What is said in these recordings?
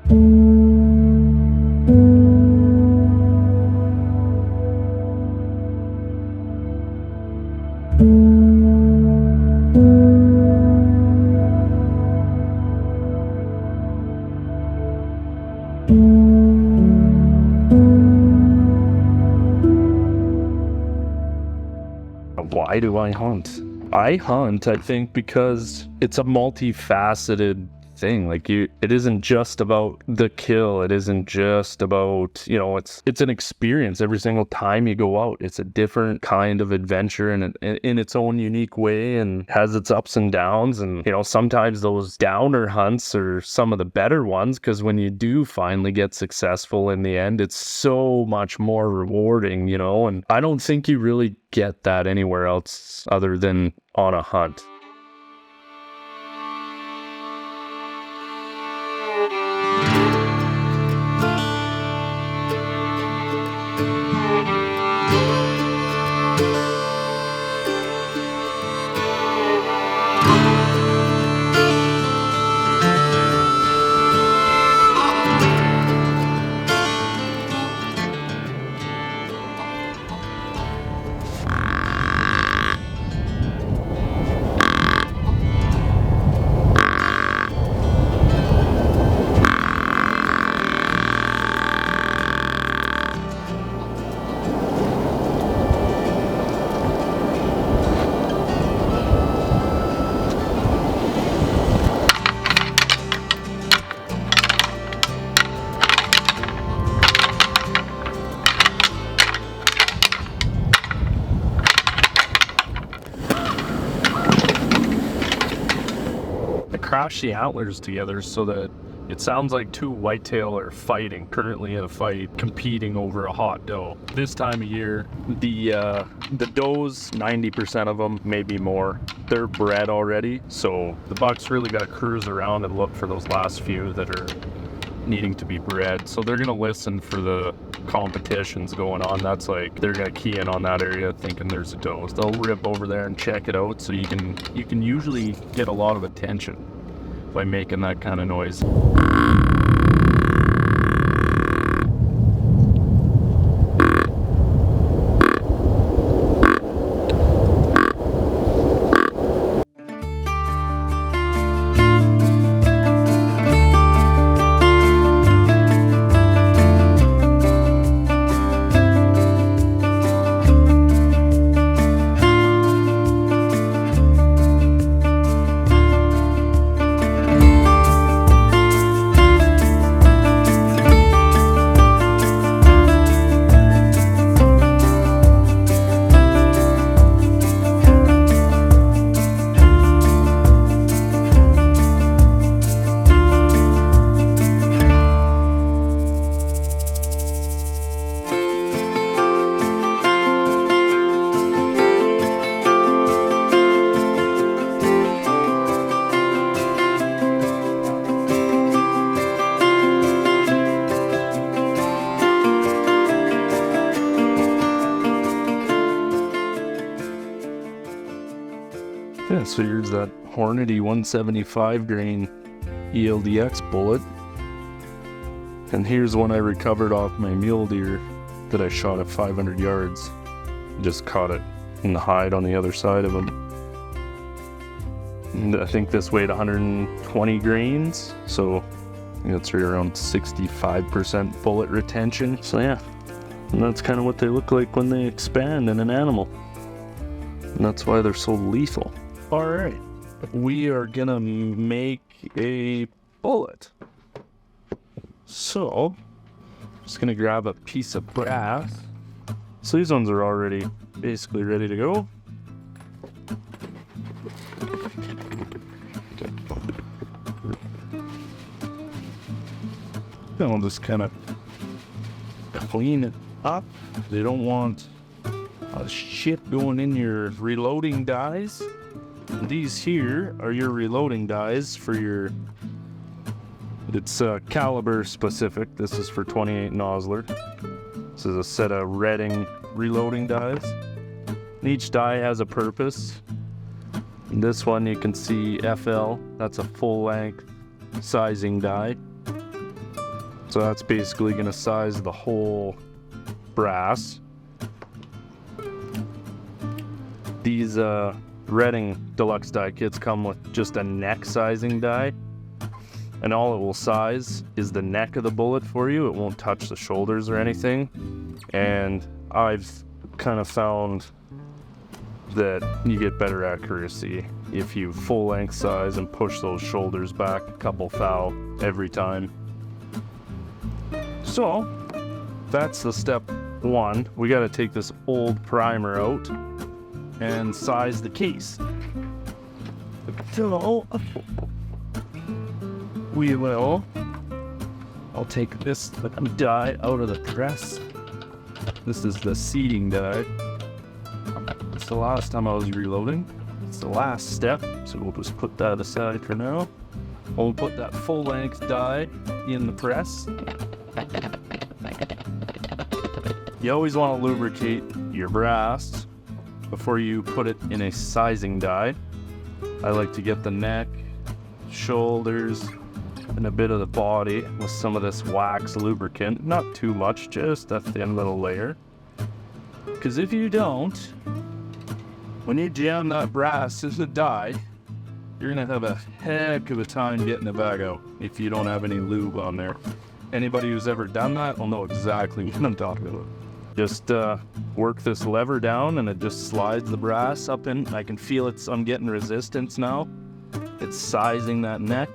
Why do I hunt? I hunt, I think, because it's a multifaceted thing. Like, it isn't just about the kill. It isn't just about, it's an experience every single time you go out. It's a different kind of adventure and in its own unique way, and has its ups and downs. And, sometimes those downer hunts are some of the better ones, because when you do finally get successful in the end, it's so much more rewarding, and I don't think you really get that anywhere else other than on a hunt. Crash the antlers together so that it sounds like two whitetail are fighting, currently in a fight, competing over a hot doe. This time of year, the does, 90% of them, maybe more, they're bred already. So the bucks really got to cruise around and look for those last few that are needing to be bred. So they're going to listen for the competitions going on. That's like, they're going to key in on that area thinking there's a doe. They'll rip over there and check it out. So you can usually get a lot of attention by making that kind of noise. Yeah, so here's that Hornady 175 grain ELDX bullet. And here's one I recovered off my mule deer that I shot at 500 yards. Just caught it in the hide on the other side of him. And I think this weighed 120 grains, so it's right around 65% bullet retention. So yeah, and that's kind of what they look like when they expand in an animal. And that's why they're so lethal. All right, we are gonna make a bullet. So, just gonna grab a piece of brass. So these ones are already basically ready to go. Then we'll just kind of clean it up. They don't want shit going in your reloading dies. These here are your reloading dies for your, it's caliber specific. This is for 28 Nosler. This is a set of Redding reloading dies. And each die has a purpose. And this one you can see FL, that's a full length sizing die. So that's basically going to size the whole brass. These Redding deluxe die kits come with just a neck sizing die, and all it will size is the neck of the bullet for you. It won't touch the shoulders or anything. And I've kind of found that you get better accuracy if you full length size and push those shoulders back a couple thou every time. So that's the step one. We got to take this old primer out and size the case. So we will, I'll take this die out of the press. This is the seating die. It's the last time I was reloading. It's the last step, so we'll just put that aside for now. We'll put that full length die in the press. You always want to lubricate your brass before you put it in a sizing die. I like to get the neck, shoulders, and a bit of the body with some of this wax lubricant. Not too much, just a thin little layer. Because if you don't, when you jam that brass in the die, you're going to have a heck of a time getting it back out if you don't have any lube on there. Anybody who's ever done that will know exactly what I'm talking about. Just work this lever down and it just slides the brass up in. I can feel I'm getting resistance now. It's sizing that neck.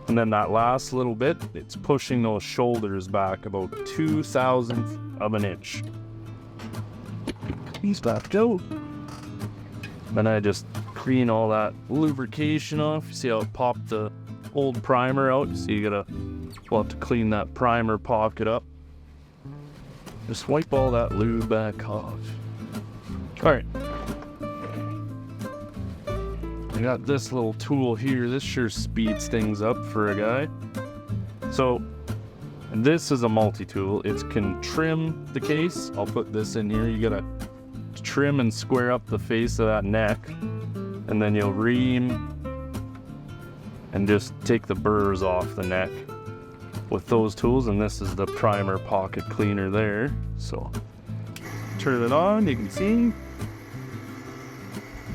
And then that last little bit, it's pushing those shoulders back about 2/1000 of an inch. He's back out. Then I just clean all that lubrication off. You see how it popped the old primer out? So we'll have to clean that primer pocket up. Just wipe all that lube back off. Alright. I got this little tool here. This sure speeds things up for a guy. So, this is a multi-tool. It can trim the case. I'll put this in here. You gotta trim and square up the face of that neck. And then you'll ream and just take the burrs off the neck with those tools. And this is the primer pocket cleaner there. So turn it on, you can see.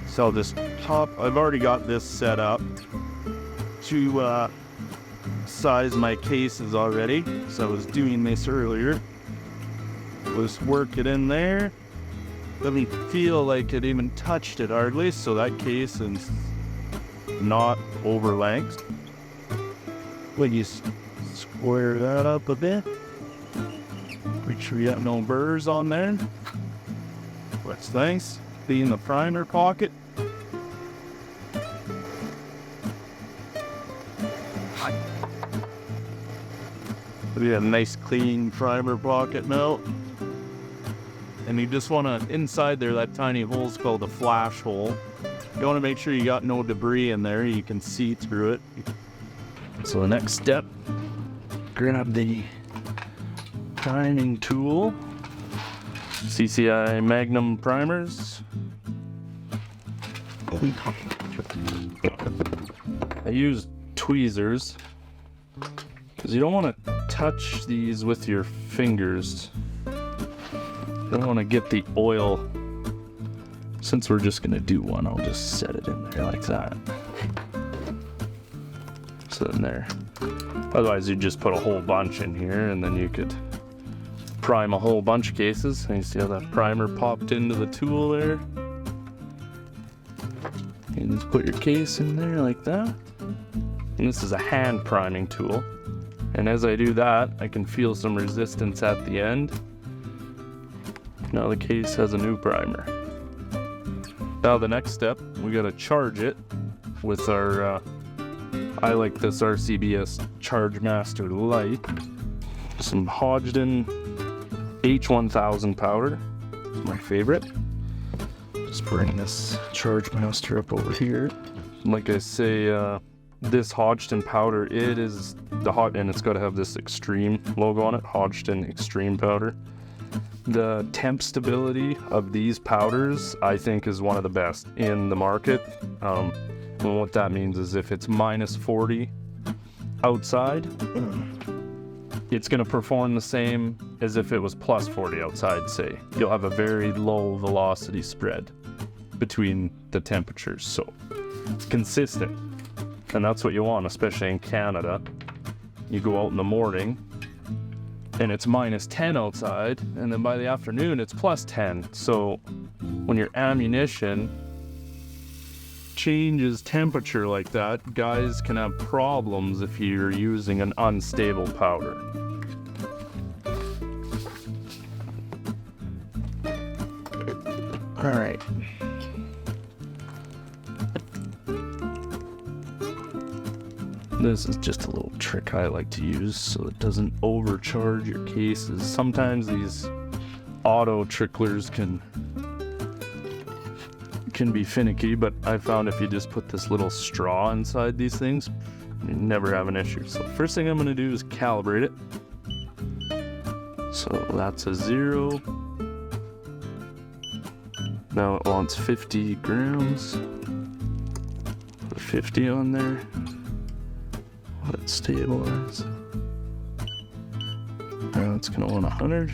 So I'll just I've already got this set up to size my cases already. So I was doing this earlier. Just work it in there. Doesn't feel like it even touched it hardly, so that case is not over length. When you square that up a bit, make sure you have no burrs on there. That's nice. Clean the primer pocket. We have a nice clean primer pocket now. And you just want to, inside there, that tiny hole is called a flash hole. You want to make sure you got no debris in there. You can see through it. So the next step, grab the priming tool. CCI Magnum primers. I use tweezers because you don't want to touch these with your fingers. You don't want to get the oil. Since we're just going to do one, I'll just set it in there like that. So in there. Otherwise, you'd just put a whole bunch in here and then you could prime a whole bunch of cases. And you see how that primer popped into the tool there? And just put your case in there like that. And this is a hand priming tool. And as I do that, I can feel some resistance at the end. Now the case has a new primer. Now the next step, we gotta charge it with our, I like this RCBS Charge Master Light. Some Hodgdon H1000 powder, it's my favorite. Just bring this Charge Master up over here. Like I say, this Hodgdon powder, it is the hot, and it's got to have this Extreme logo on it, Hodgdon Extreme powder. The temp stability of these powders, I think, is one of the best in the market. And what that means is if it's -40 outside, it's going to perform the same as if it was plus 40 outside, say. You'll have a very low velocity spread between the temperatures, so it's consistent. And that's what you want, especially in Canada. You go out in the morning and it's minus 10 outside, and then by the afternoon it's plus 10. So when your ammunition changes temperature like that, guys can have problems if you're using an unstable powder. All right. This is just a little trick I like to use so it doesn't overcharge your cases. Sometimes these auto tricklers can be finicky, but I found if you just put this little straw inside these things, you never have an issue. So first thing I'm going to do is calibrate it. So that's a 0. Now it wants 50 grams. Put 50 on there. Let it stabilize. Now it's going to want 100.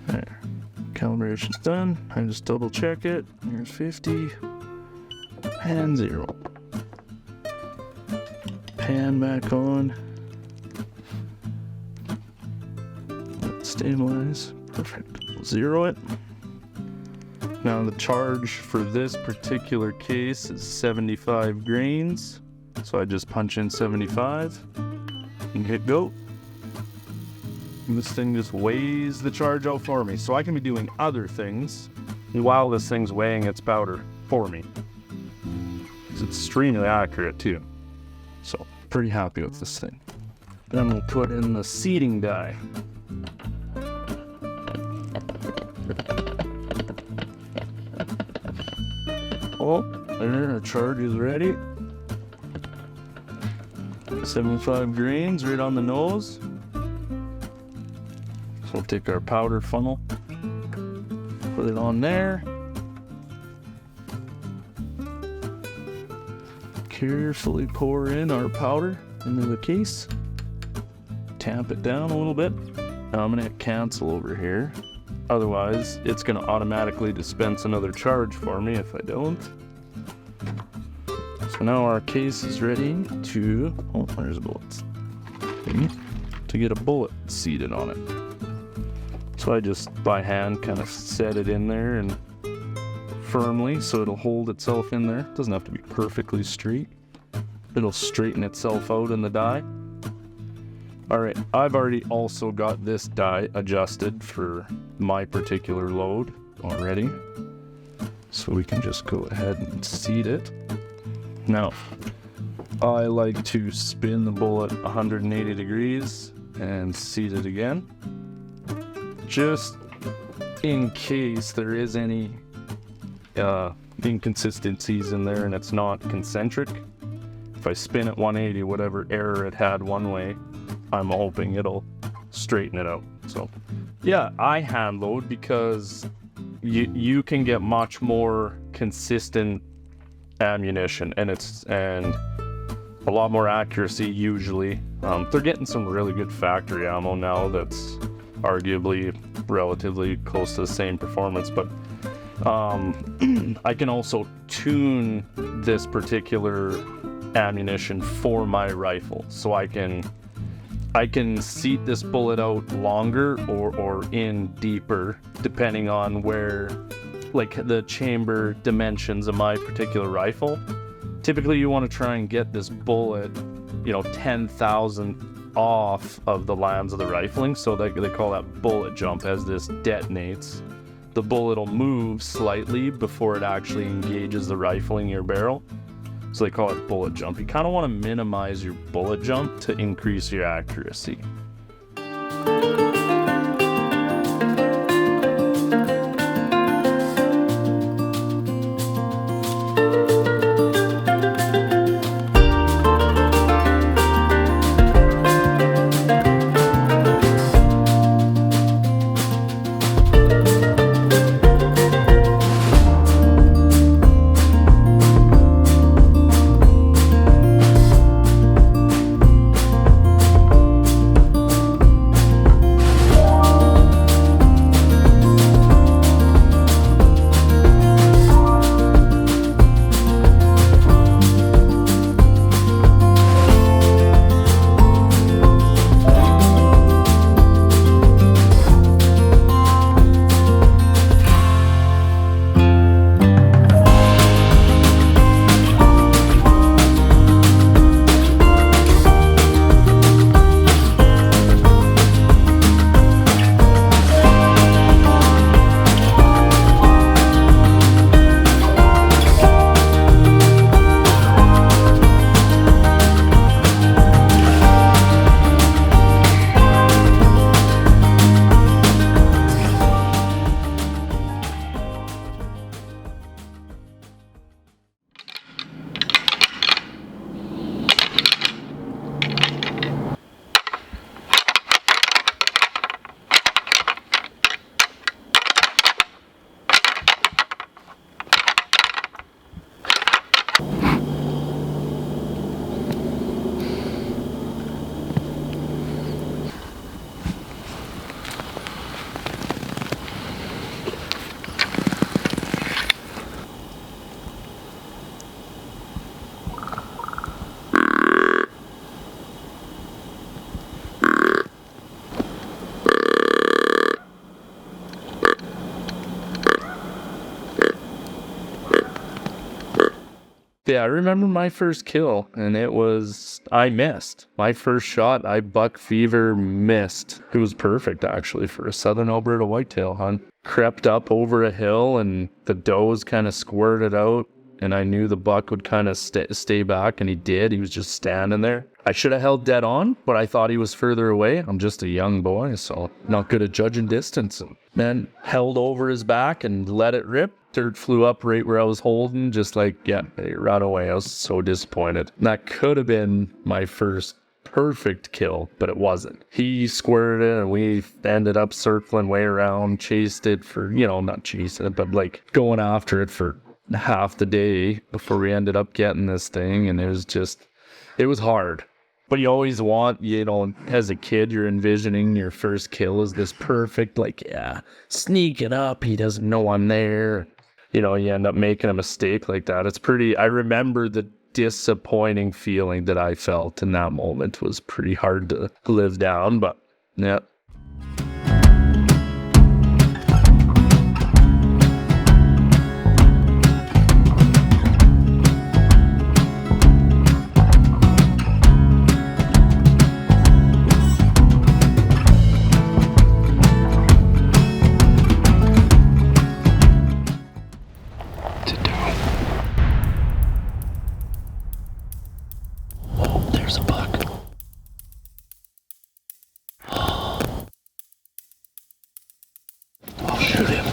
There. Calibration's done. I just double check it. Here's 50 and 0. Pan back on. Let it stabilize. Perfect. 0 it. Now the charge for this particular case is 75 grains. So I just punch in 75 and hit go. And this thing just weighs the charge out for me. So I can be doing other things while this thing's weighing its powder for me. It's extremely accurate too. So pretty happy with this thing. Then we'll put in the seeding dye. Oh, there, our charge is ready. 75 grains right on the nose. So we'll take our powder funnel, put it on there. Carefully pour in our powder into the case. Tamp it down a little bit. Now I'm gonna hit cancel over here. Otherwise, it's going to automatically dispense another charge for me if I don't. So now our case is ready to... Oh, there's bullets. To get a bullet seated on it. So I just, by hand, kind of set it in there and firmly so it'll hold itself in there. It doesn't have to be perfectly straight. It'll straighten itself out in the die. Alright, I've already also got this die adjusted for my particular load already. So we can just go ahead and seat it. Now, I like to spin the bullet 180 degrees and seat it again. Just in case there is any inconsistencies in there and it's not concentric. If I spin it 180, whatever error it had one way, I'm hoping it'll straighten it out. So yeah, I hand load because you can get much more consistent ammunition and a lot more accuracy usually. They're getting some really good factory ammo now that's arguably relatively close to the same performance, but I can also tune this particular ammunition for my rifle, so I can seat this bullet out longer or in deeper depending on where, like, the chamber dimensions of my particular rifle. Typically you want to try and get this bullet, 10,000 off of the lands of the rifling, so they call that bullet jump. As this detonates, the bullet will move slightly before it actually engages the rifle in your barrel. So they call it bullet jump. You kind of want to minimize your bullet jump to increase your accuracy. Yeah, I remember my first kill, and I missed. My first shot, I buck fever missed. It was perfect, actually, for a southern Alberta whitetail hunt. Crept up over a hill, and the does kind of squirted out, and I knew the buck would kind of stay back, and he did. He was just standing there. I should have held dead on, but I thought he was further away. I'm just a young boy, so not good at judging distance. And man, held over his back and let it rip. Dirt flew up right where I was holding, just like, yeah, it ran away. I was so disappointed. And that could have been my first perfect kill, but it wasn't. He squared it, and we ended up circling way around, chased it for, not chasing it, but like going after it for half the day before we ended up getting this thing. And it was hard. But you always want, as a kid, you're envisioning your first kill as this perfect, like, yeah, sneaking up, he doesn't know I'm there. You end up making a mistake like that. I remember the disappointing feeling that I felt in that moment was pretty hard to live down, but yeah. There's a buck. I'll shoot him.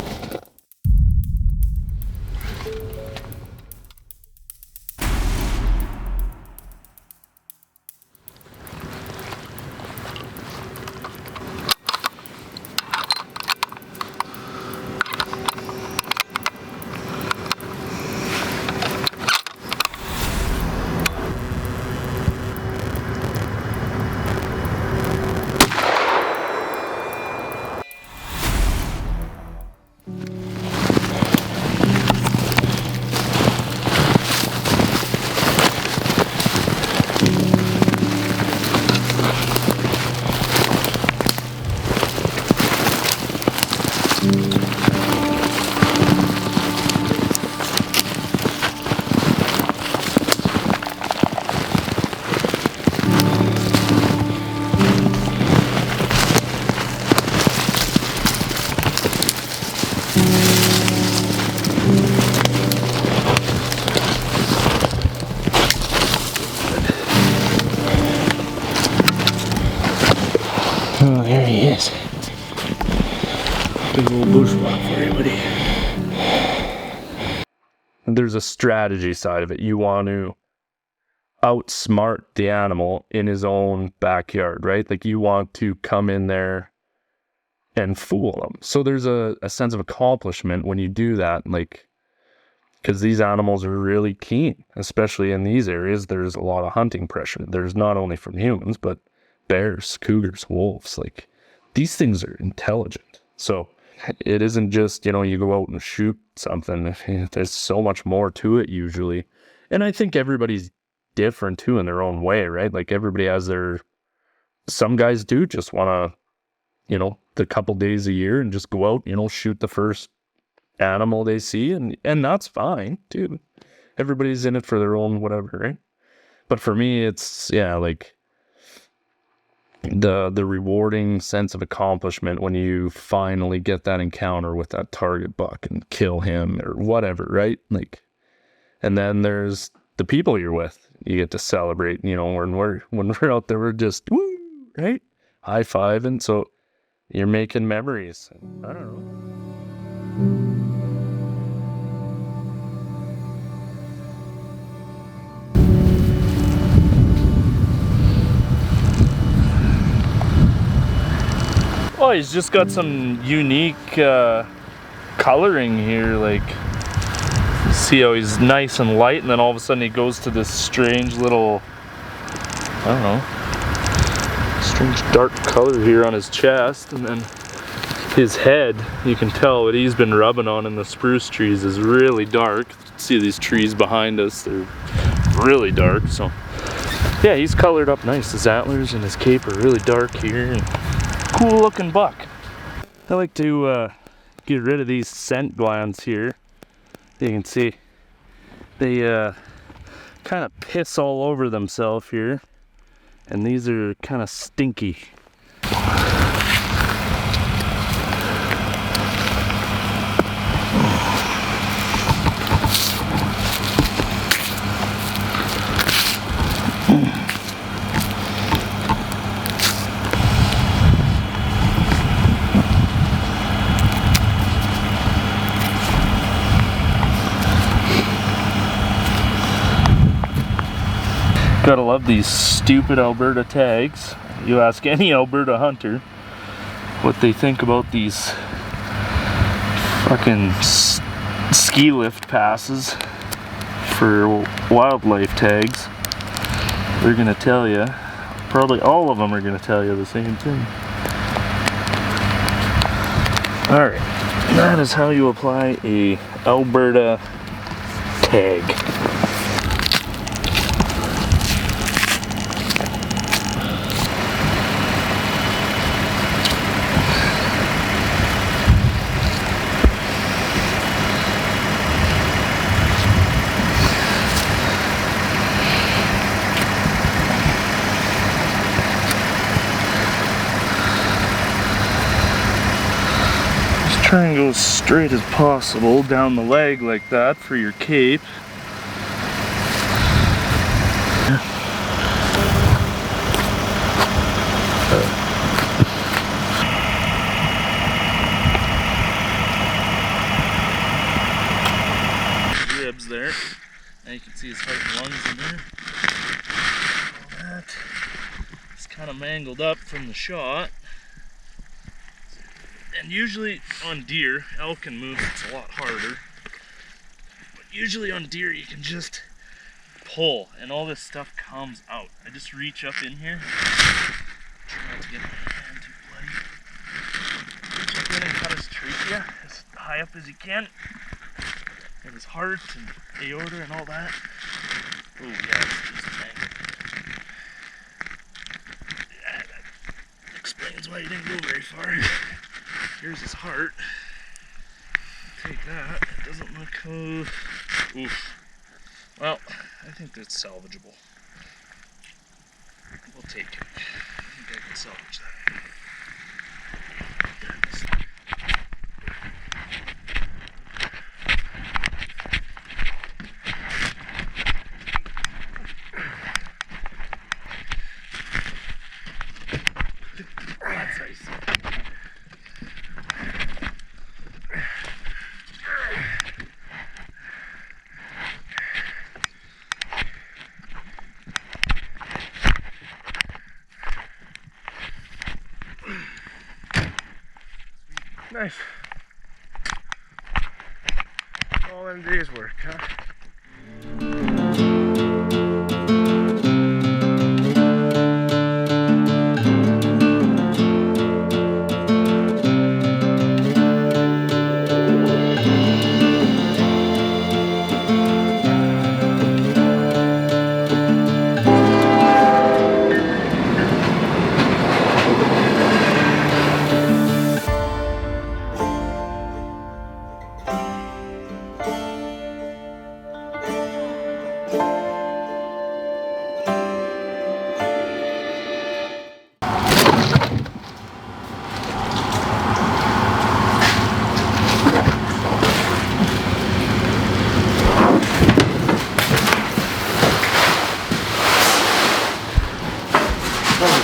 Oh, there he is. Big old bushwalk for you, buddy. There's a strategy side of it. You want to outsmart the animal in his own backyard, right? Like, you want to come in there and fool him. So there's a sense of accomplishment when you do that, like, because these animals are really keen, especially in these areas. There's a lot of hunting pressure. There's not only from humans, but bears, cougars, wolves. Like, these things are intelligent. So it isn't just, you go out and shoot something. There's so much more to it usually. And I think everybody's different too in their own way, right? Like, everybody has some guys do just want to, the couple days a year and just go out, shoot the first animal they see, and that's fine too. Everybody's in it for their own whatever, right? But for me, it's, yeah, like, the rewarding sense of accomplishment when you finally get that encounter with that target buck and kill him or whatever, right? Like, and then there's the people you're with. You get to celebrate, when we're out there, we're just woo, right? High fiving. So you're making memories. I don't know. Oh, he's just got some unique coloring here. Like, see how he's nice and light, and then all of a sudden he goes to this strange little, I don't know, strange dark color here on his chest, and then his head, you can tell what he's been rubbing on in the spruce trees is really dark. See these trees behind us, they're really dark. So yeah, he's colored up nice. His antlers and his cape are really dark here. Cool looking buck. I like to get rid of these scent glands here. You can see they kind of piss all over themselves here, and these are kind of stinky. Gotta love these stupid Alberta tags. You ask any Alberta hunter what they think about these fucking ski lift passes for wildlife tags. They're gonna tell you, probably all of them are gonna tell you the same thing. Alright, that is how you apply a Alberta tag. Try and go as straight as possible down the leg like that for your cape. Ribs there. Now you can see his heart and lungs in there. All that. It's kind of mangled up from the shot. And usually on deer, elk and moose it's a lot harder, but usually on deer you can just pull and all this stuff comes out. I just reach up in here, try not to get my hand too bloody. Reach up in and cut his trachea as high up as you can, and his heart and aorta and all that. Oh yeah, it's just mangled. Yeah, that explains why he didn't go very far. Here's his heart. Take that. It doesn't look. Oof. Well, I think that's salvageable. We'll take it. I think I can salvage that. That's nice. Nice. All in a day's work, huh?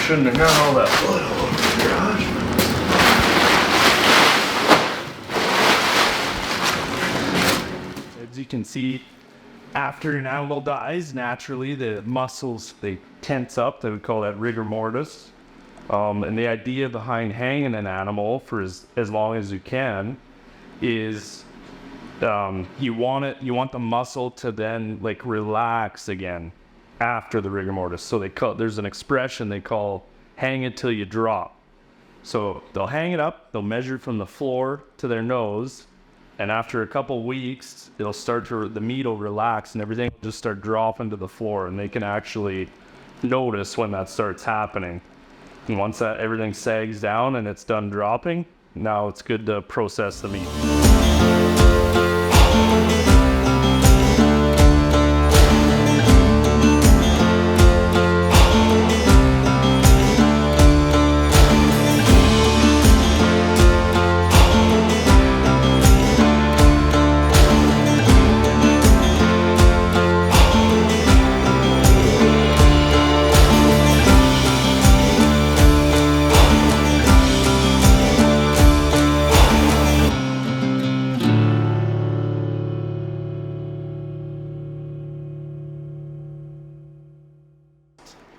Shouldn't have got all that blood all over the garage. As you can see, after an animal dies, naturally the muscles, they tense up. They would call that rigor mortis. And the idea behind hanging an animal for as long as you can is you want the muscle to then like relax again after the rigor mortis. So there's an expression they call hang it till you drop. So they'll hang it up, they'll measure from the floor to their nose, and after a couple weeks the meat will relax and everything will just start dropping to the floor, and they can actually notice when that starts happening. And once that everything sags down and it's done dropping, now it's good to process the meat.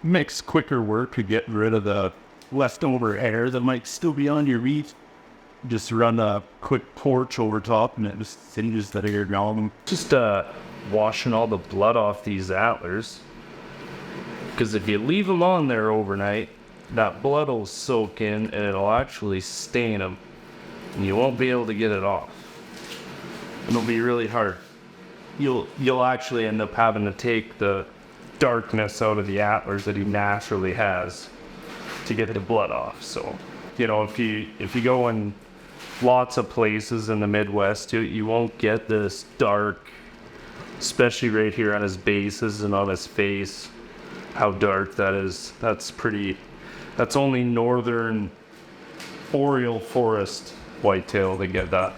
makes quicker work to get rid of the leftover air that might still be on your meat. Just run a quick torch over top and it just singes that air down. Just washing all the blood off these antlers. Because if you leave them on there overnight, that blood will soak in and it'll actually stain them. And you won't be able to get it off. It'll be really hard. You'll actually end up having to take the darkness out of the antlers that he naturally has to get the blood off. So, if you go in lots of places in the Midwest, you won't get this dark, especially right here on his bases and on his face, how dark that is. That's only northern boreal forest whitetail to get that.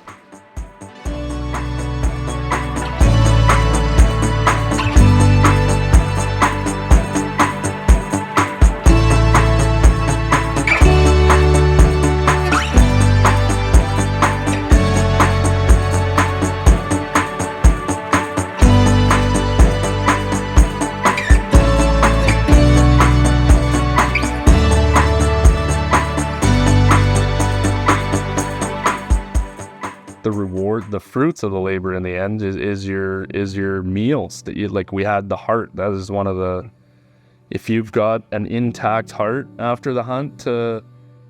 The reward, the fruits of the labor in the end is your meals that you like. We had the heart. That is one of the, if you've got an intact heart after the hunt to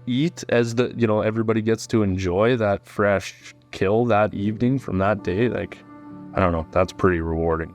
eat, as the, everybody gets to enjoy that fresh kill that evening from that day. Like, I don't know, that's pretty rewarding.